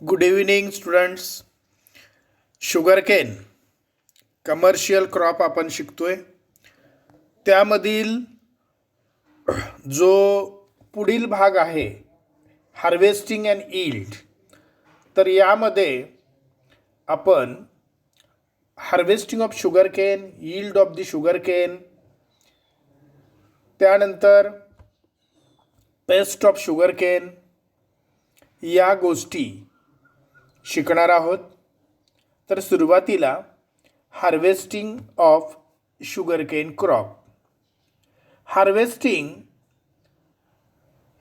Good evening students. Sugarcane commercial crop आपण शिकतोय. त्यामधील जो पुढील भाग आहे हार्वेस्टिंग अँड यील्ड, तर यामध्ये आपण harvesting of sugarcane, yield of the sugarcane, त्यानंतर पेस्ट ऑफ शुगरकेन या गोष्टी शिकणार आहोत. तर सुरुवातीला harvesting of sugarcane crop. Harvesting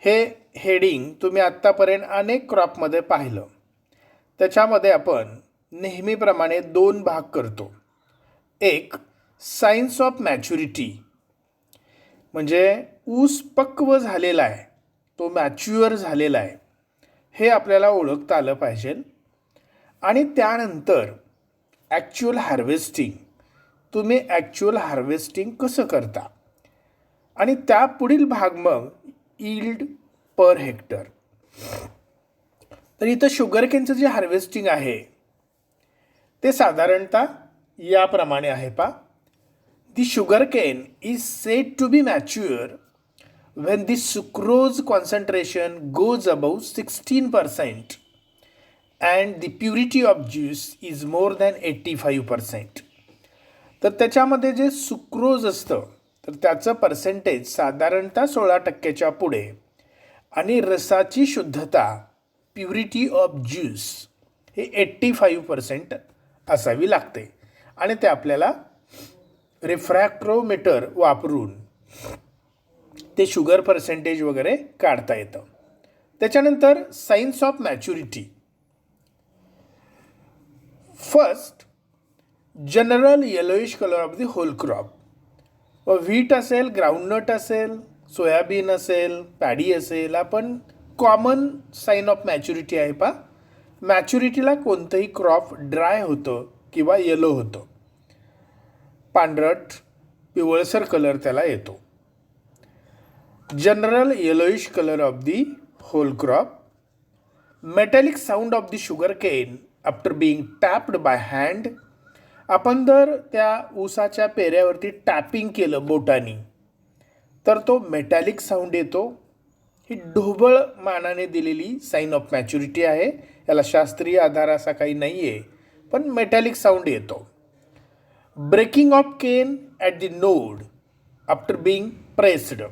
हे हेडिंग तुम्ही आत्तापर्यंत अनेक क्रॉपमध्ये पाहिलं. त्याच्यामध्ये आपण नेहमीप्रमाणे दोन भाग करतो. एक सायन्स ऑफ मॅच्युरिटी, म्हणजे ऊस पक्व झालेला आहे, तो मॅच्युअर झालेला आहे, हे आपल्याला ओळखता आलं पाहिजे. आणि त्यानंतर ॲक्च्युअल हार्वेस्टिंग, तुम्ही ॲक्च्युअल हार्वेस्टिंग कसं करता, आणि त्या पुढील भाग मग यील्ड पर हेक्टर. तर इथं शुगरकेनचं जे हार्वेस्टिंग आहे ते साधारणतः याप्रमाणे आहे. The sugarcane is said to be mature when the sucrose concentration goes above 16% and the purity of juice is more than 85%. तर त्याच्यामध्ये जे सुक्रोज असतं तर त्याचं पर्सेंटेज साधारणतः 16% पुढे, आणि रसाची शुद्धता प्युरिटी ऑफ ज्यूस हे 85% असावी लागते. आणि ते आपल्याला रिफ्रॅक्ट्रोमीटर वापरून ते शुगर पर्सेंटेज वगैरे काढता येतं. त्याच्यानंतर signs of maturity. First, general yellowish colour of the whole crop. Wheat असेल, ग्राउंडनट असेल, सोयाबीन असेल, पॅडी असेल, आपण कॉमन साइन ऑफ मॅच्युरिटी आहे. मॅच्युरिटीला कोणतंही क्रॉप ड्राय होतं किंवा येलो होतं, पांढरट पिवळसर कलर त्याला येतो. General yellowish colour of the whole crop. Metallic sound of the sugar cane after being tapped by hand. आपण जर त्या ऊसाच्या पेऱ्यावरती टॅपिंग केलं बोटानी तर तो मेटॅलिक साऊंड येतो. ही ढोबळ मानाने दिलेली साईन ऑफ मॅच्युरिटी आहे. याला शास्त्रीय आधार असा काही नाही आहे, पण मेटॅलिक साऊंड येतो. Breaking of cane at the node after being pressed.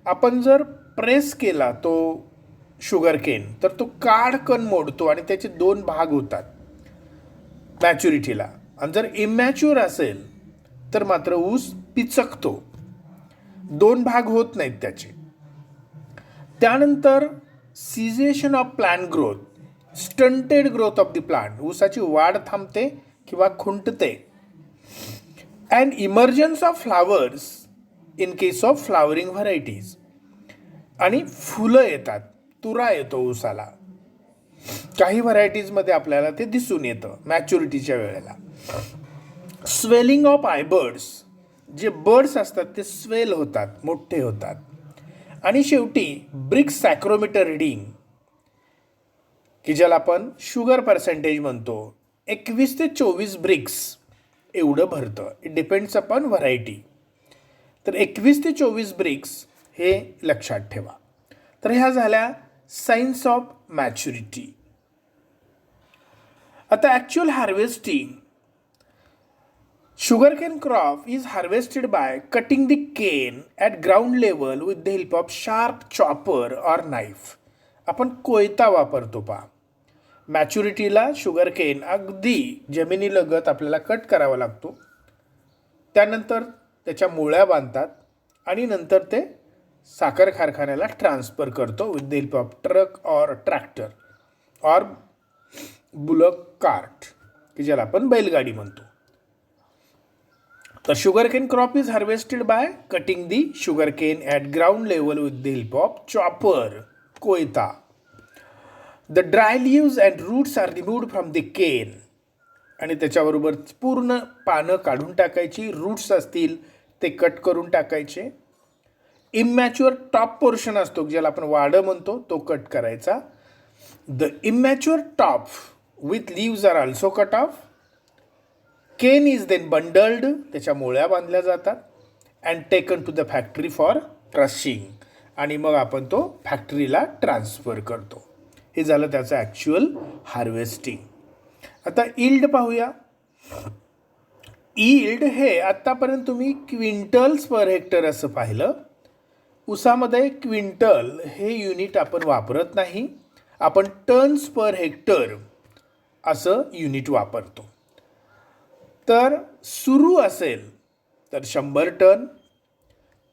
आपण जर प्रेस केला तो शुगर केन तर तो काडकन मोडतो आणि त्याचे दोन भाग होतात मॅच्युरिटीला. आणि जर इमॅच्युअर असेल तर मात्र ऊस पिचकतो, दोन भाग होत नाहीत त्याचे. त्यानंतर cessation of plant growth, stunted growth of the plant, ऊसाची वाढ थांबते किंवा खुंटते. And emergence of flowers in case of flowering varieties. आणि फुलं येतात, तुरा येतो ऊसाला. काही व्हरायटीजमध्ये आपल्याला ते दिसून येतं मॅच्युरिटीच्या वेळेला. स्वेलिंग ऑफ आयबर्ड्स, जे बर्ड्स असतात ते स्वेल होतात, मोठे होतात. आणि शेवटी ब्रिक्स सॅक्रोमीटर रिडिंग, की ज्याला आपण शुगर पर्सेंटेज म्हणतो, 21 ते 24 ब्रिक्स एवढं भरतं. It depends upon variety. तर 21 ते 24 ब्रिक्स हे लक्षात ठेवा. तर ह्या झाल्या सायन्स ऑफ मॅच्युरिटी. आता actual harvesting. Sugarcane crop is harvested by cutting the cane at ground level with the help of sharp chopper or knife. आपण कोयता वापरतो. मॅच्युरिटीला शुगरकेन अगदी जमिनीलगत आपल्याला कट करावा लागतो. त्यानंतर त्याच्या मुळ्या बांधतात आणि नंतर ते साखर कारखान्याला ट्रान्सफर करतो with the help of truck or tractor or bullock cart, की ज्याला आपण बैलगाडी म्हणतो. तर sugarcane crop is harvested by cutting the sugarcane at ground level with the help of chopper, कोयता. The dry leaves and roots are removed from the cane. आणि त्याच्याबरोबर पूर्ण पानं काढून टाकायची, रूट्स असतील ते कट करून टाकायचे. इमॅच्युअर टॉप पोर्शन असतो ज्याला आपण वाडं म्हणतो तो कट करायचा. The immature top with leaves are also cut off. Cane is then bundled, त्याच्या मोळ्या बांधल्या जातात, and taken to the factory for crushing, आणि मग आपण तो फॅक्टरीला ट्रान्सफर करतो. हे झालं त्याचं ॲक्च्युअल हार्वेस्टिंग. आता इल्ड पाहूया. इल्ड हे आत्तापर्यंत तुम्ही क्विंटल्स पर हेक्टर असं पाहिलं. ऊसामध्ये क्विंटल हे युनिट आपण वापरत नाही, आपण टन्स पर हेक्टर असं युनिट वापरतो. तर सुरू असेल तर 100 टन,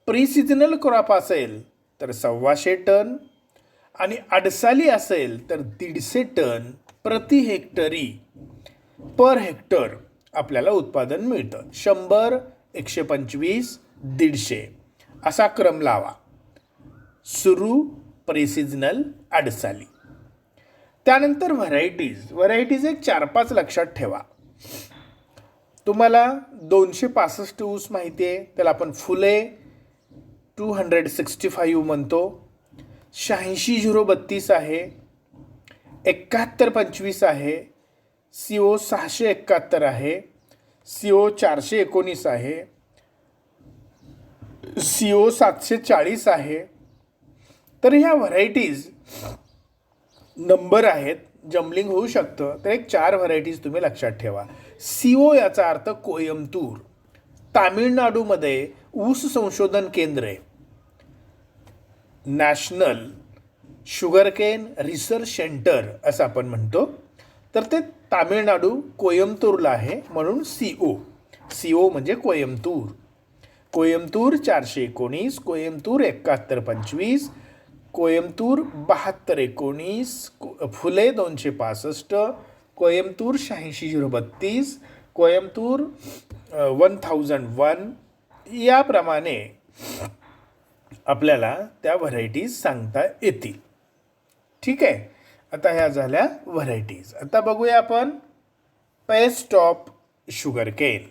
प्री सिजनल क्रॉप असेल तर 125 टन, आणि अडसाली असेल तर 150 टन प्रति हेक्टरी पर हेक्टर आपल्याला उत्पादन मिळतं. 100, 125, 150 असा क्रम लावा. सुरू, प्रिसिजनल, अडसाली. त्यानंतर व्हरायटीज एक 4-5 लक्षात ठेवा. तुम्हाला 265 ऊस माहिती आहे, त्याला आपण फुले 265 म्हणतो. 86-032 आहे, 71-25 आहे, CO 671 आहे, CO 419 आहे, CO 740 आहे. तर ह्या व्हरायटीज नंबर आहेत, जम्बलिंग होऊ शकतं. तर एक 4 व्हरायटीज तुम्ही लक्षात ठेवा. CO याचा अर्थ कोयम्बतूर. तामिळनाडूमध्ये ऊस संशोधन केंद्र आहे, नॅशनल शुगरकेन रिसर्च सेंटर असं आपण म्हणतो. तर ते तामिळनाडू कोयम्बतूरला आहे, म्हणून CO म्हणजे कोयम्बतूर. कोयम्बतूर 419, कोयम्बतूर 71-25, कोयम्बतूर 72-19, फुले 265, कोयम्बतूर 86-032, कोयम्बतूर 1001. याप्रमाणे आपल्याला त्या व्हरायटीज सांगता येतील. ठीक आहे. आता ह्या झाल्या व्हरायटीज. आता बघूया आपण पेस्ट ऑफ शुगरकेन.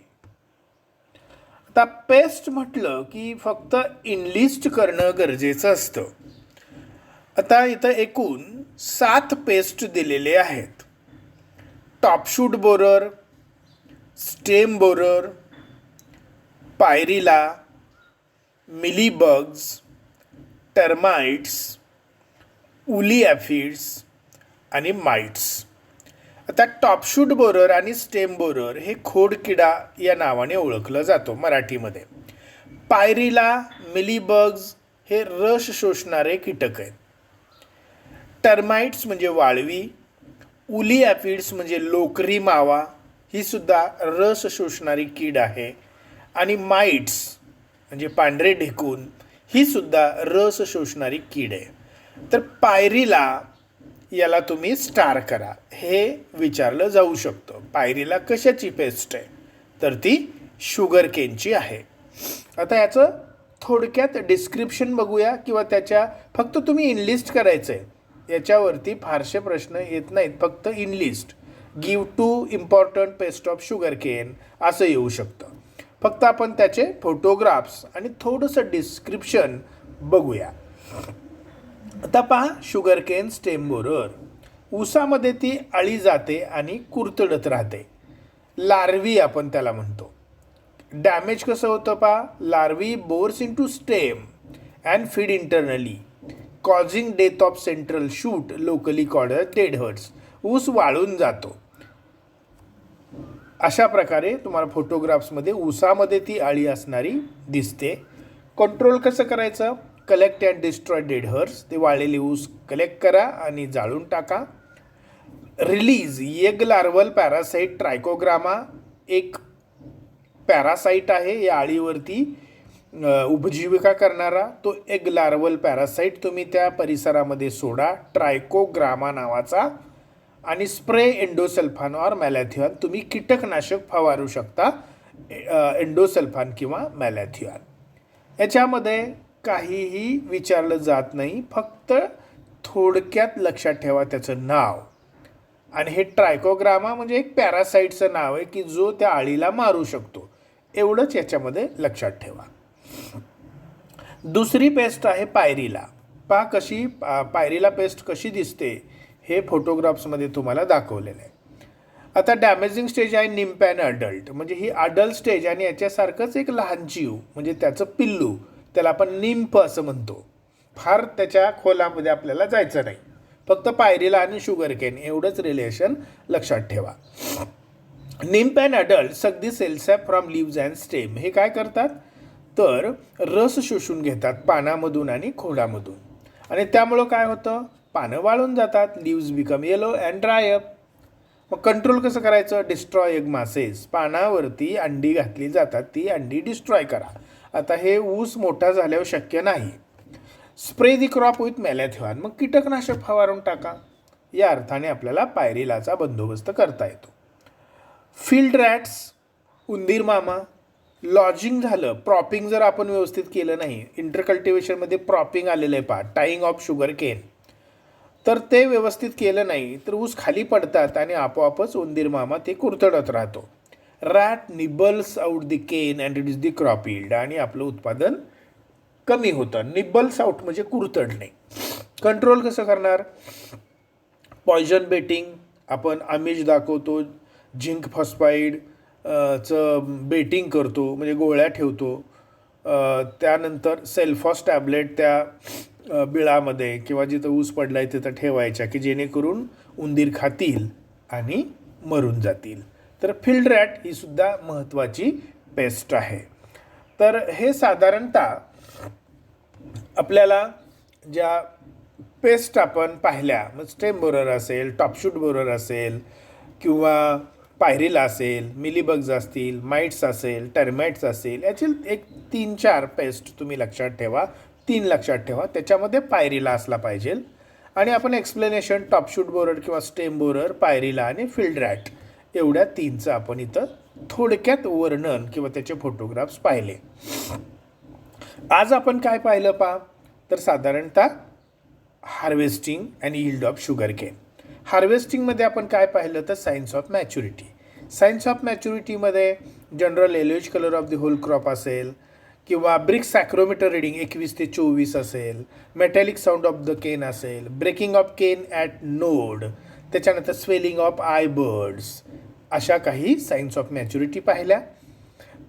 आता पेस्ट म्हटलं की फक्त इनलिस्ट करणं गरजेचं असतं. आता इथं एकूण 7 पेस्ट दिलेले आहेत. Top shoot borer, stem borer, pyrilla, mealybugs, termites, woolly aphids आणि माइट्स. आता टॉपशूट बोरर आणि स्टेम बोरर हे खोडकिडा या नावाने ओळखलं जातो मराठीमध्ये. पायरिला, मिलीबग्स हे रस शोषणारे कीटक आहेत. टर्माइट्स म्हणजे वाळवी, उली ॲफिड्स म्हणजे लोकरी मावा, ही सुद्धा रस शोषणारी कीड आहे, आणि माइट्स म्हणजे पांढरे ढेकून, ही सुद्धा रस शोषणारी कीड आहे. तर पायरिला याला तुम्ही स्टार करा, हे विचारलं जाऊ शकतं. पायरिला कशाची पेस्ट आहे, तर ती शुगरकेनची आहे. आता याचं थोडक्यात डिस्क्रिप्शन बघूया, किंवा त्याच्या फक्त तुम्ही इनलिस्ट करायचं आहे. याच्यावरती फारसे प्रश्न येत नाहीत, फक्त enlist, give 2 important pest of sugarcane असं येऊ शकतं. फक्त आपण त्याचे फोटोग्राफ्स आणि थोडंसं डिस्क्रिप्शन बघूया. आता पहा, शुगरकेन स्टेम बोरर. ऊसामध्ये ती अळी जाते आणि कुरतडत राहते. लार्वी आपण त्याला म्हणतो. डॅमेज कसं होतं पहा, larvae bores into stem and feed internally, causing death of central shoot, locally called dead hearts. ऊस वाळून जातो. अशा प्रकारे तुम्हाला फोटोग्राफ्समध्ये ऊसामध्ये ती अळी असणारी दिसते. कंट्रोल कसं करायचं, collect and destroy dead hearts. ते वाळलेले ऊस कलेक्ट करा आणि जाळून टाका. Release egg larval parasite trichogramma, एक पॅरासाईट आहे या अळीवरती उपजीविका करणारा. तो एग लार्वल पॅरासाईट तुम्ही त्या परिसरामध्ये सोडा, ट्रायकोग्रामा नावाचा. आणि स्प्रे एंडोसल्फान और मॅलॅथिऑन, तुम्ही कीटकनाशक फवारू शकता, एंडोसल्फान किंवा मॅलॅथिऑन. याच्यामध्ये काहीही विचारलं जात नाही, फक्त थोडक्यात लक्षात ठेवा त्याचं नाव. आणि हे ट्रायकोग्रामा म्हणजे एक पॅरासाईटचं नाव आहे की जो त्या अळीला मारू शकतो, एवढंच याच्यामध्ये लक्षात ठेवा. दुसरी पेस्ट आहे पायरिला. पहा कशी पायरिला पेस्ट कशी दिसते, हे फोटोग्राफ्समध्ये तुम्हाला दाखवलेलं आहे. आता डॅमेजिंग स्टेज आहे निम्प अँड अडल्ट, म्हणजे ही अडल्ट स्टेज आणि याच्यासारखंच एक लहान जीव म्हणजे त्याचं पिल्लू, त्याला आपण निम्प असं म्हणतो. फार त्याच्या खोलामध्ये आपल्याला जायचं नाही, फक्त पायरीला आणि शुगर केन एवढंच रिलेशन लक्षात ठेवा. निम्प अँड अडल्ट अगदी सेल्सॅप फ्रॉम लिव्ज अँड स्टेम. हे काय करतात तर रस शोषून घेतात पानामधून आणि खोडामधून, आणि त्यामुळं काय होतं, पानं वाळून जातात. Leaves become yellow and dry up. मग कंट्रोल कसं करायचं, डिस्ट्रॉय एग मासेस. पानावरती अंडी घातली जातात, ती अंडी डिस्ट्रॉय करा. आता हे ऊस मोठा झाल्यावर शक्य नाही. Spray the crop with malathion. मग कीटकनाशक फवारून टाका. या अर्थाने आपल्याला पायरिलाचा बंदोबस्त करता येतो. फील्ड रॅट्स, उंदीर मामा. लॉजिंग झालं, प्रॉपिंग जर आपण व्यवस्थित केलं नाही, इंटरकल्टिवेशनमध्ये प्रॉपिंग आलेलं आहे पहा, टाईंग ऑफ शुगर केन, तर ते व्यवस्थित केलं नाही तर ऊस खाली पडतात आणि आपोआपच उंदीर मामा ते कुरतडत राहतो. Rat nibbles out the cane and reduce the crop yield. आणि आपलं उत्पादन कमी होतं. निबल्स आउट म्हणजे कुरतडणे. कंट्रोल कसं करणार, पॉयझन बेटिंग. आपण आमिष दाखवतो, झिंक फॉस्फाईड बेटिंग करतो, म्हणजे गोळ्या ठेवतो. त्यानंतर सेल्फॉस टॅबलेट त्या बिळामध्ये किंवा जिथं ऊस पडला आहे तिथं ठेवायच्या, की जेणेकरून उंदीर खातील आणि मरून जातील. तर फील्ड रॅट ही सुद्धा महत्त्वाची पेस्ट आहे. तर हे साधारणतः आपल्याला ज्या पेस्ट आपण पाहिल्या, मग स्टेम बोरर असेल, टॉपशूट बोरर असेल, किंवा पायरिला असेल, मिलीबग्स असतील, माइट्स असेल, टर्माइट्स असेल, याची एक 3-4 पेस्ट तुम्ही लक्षात ठेवा. 3 लक्षात ठेवा, त्याच्यामध्ये पायरिला असला पाहिजे. आणि आपण एक्सप्लेनेशन टॉपशूट बोरर किंवा स्टेम बोरर, पायरिला आणि फील्ड रॅट एवढ्या 3चं आपण इथं थोडक्यात वर्णन किंवा त्याचे फोटोग्राफ्स पाहिले. आज आपण काय पाहिलं पहा, तर साधारणतः harvesting and yield of sugar cane. हार्वेस्टिंगमध्ये आपण काय पाहिलं तर science of maturity. Science of मॅच्युरिटीमध्ये general yellowish colour of the whole crop असेल, किंवा ब्रिक सॅक्रोमीटर रिडिंग 21 ते 24 असेल, metallic sound of the cane असेल, breaking of cane at node, त्याच्यानंतर स्वेलिंग ऑफ आय बर्ड्स, अशा काही सायन्स ऑफ मॅच्युरिटी पाहिल्या.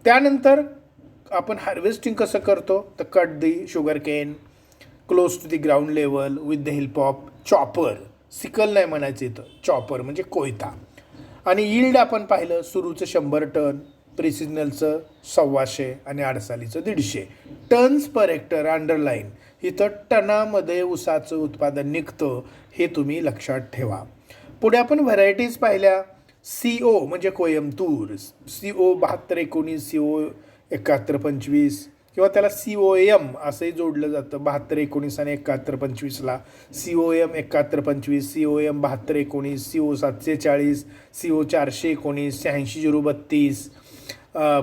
त्यानंतर आपण हार्वेस्टिंग कसं करतो तर cut the sugar cane close to the ground level with the help of chopper. Sickle नाही म्हणायचं इथं, चॉपर म्हणजे कोयता. आणि यील्ड आपण पाहिलं, सुरूचं 100 टन, प्रिसिजनलचं 125 आणि आडसालीचं 150 टन्स पर हेक्टर. अंडरलाईन, इथं टनामध्ये ऊसाचं उत्पादन निघतं, हे तुम्ही लक्षात ठेवा. पुढे आपण व्हरायटीज पाहिल्या. CO म्हणजे कोयमतूर, CO 7219, CO 7125, किंवा त्याला COM असंही जोडलं जातं. 7219 आणि 7125ला COM 7125, COM 7219, CO 740, CO 419, 86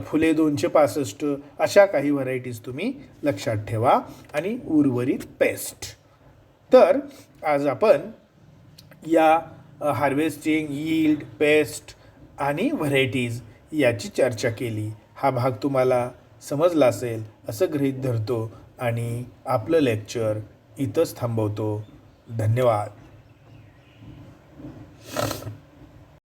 फुले 265, अशा काही व्हरायटीज तुम्ही लक्षात ठेवा. आणि उर्वरित पेस्ट. तर आज आपण या हार्वेस्टिंग, यील्ड, पेस्ट आणि व्हरायटीज याची चर्चा केली. हा भाग तुम्हाला समजला असेल असं गृहीत धरतो आणि आपलं लेक्चर इथंच थांबवतो. धन्यवाद.